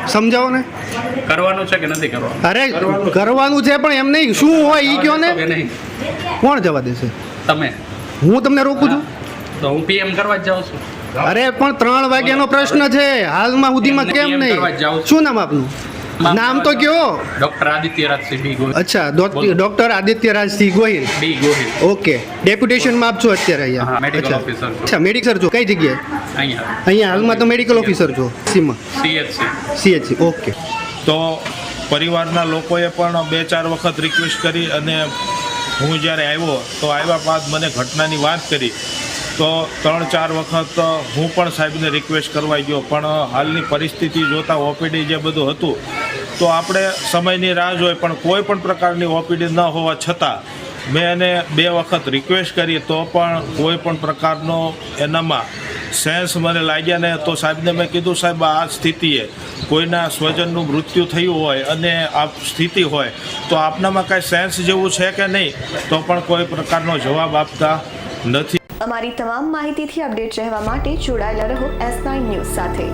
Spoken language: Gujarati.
સમજાવો ને. કરવાનું છે કે નથી કરવાનું? અરે કરવાનું છે પણ એમ નહીં, શું હોય એ કયો ને. કે નહીં? કોણ જવા દેશે? તમે. હું તમને રોકું છું? તો હું પીએમ કરવા જ જાઉં છું. અરે પણ 3 વાગ્યાનો પ્રશ્ન છે, હાલમાં સુધીમાં કેમ એમ કરવા જ નહીં? જાઉં છું. શું નામ આપનું? નામ તો કયો. ડોક્ટર આદિત્યરાજસિંહ બી ગોહિલ. અચ્છા, ડોક્ટર આદિત્યરાજસિંહ ગોહિલ. બી ગોહિલ. ઓકે, ડેપ્યુટેશનમાં આપ છો અત્યારે હા, અહીંયા? મેડિકલ ઓફિસર છું. અચ્છા, મેડિકલ છો કઈ જગ્યાએ? અહીંયા અહીંયા હાલમાં તો મેડિકલ ઓફિસર છો સીમાં? સીએચસી. સીએચસી. ઓકે. તો પરિવારના લોકોએ પણ 2-4 વખત રિક્વેસ્ટ કરી અને હું જ્યારે આવ્યો તો આવ્યા બાદ મને ઘટનાની વાત કરી તો 3-4 વખત હું પણ સાહેબને રિક્વેસ્ટ કરવા ગયો, પણ હાલની પરિસ્થિતિ જોતાં ઓપીડી જે બધું હતું તો આપણે સમયની રાહ જોઈ, પણ કોઈ પણ પ્રકારની ઓપીડી ન હોવા છતાં મેં એને 2 વખત રિક્વેસ્ટ કરી તો પણ કોઈ પણ પ્રકારનો એનામાં સેન્સ મને લાગ્યા ને. તો સાહેબને મેં કીધું, સાહેબ આ સ્થિતિએ કોઈના સ્વજનનું મૃત્યુ થયું હોય અને આ સ્થિતિ હોય તો આપનામાં કાંઈ સેન્સ જેવું છે કે નહીં, તો પણ કોઈ પ્રકારનો જવાબ આપતા નથી. અમારી તમામ માહિતીથી અપડેટ રહેવા માટે જોડાયેલા રહો S9 ન્યૂઝ સાથે.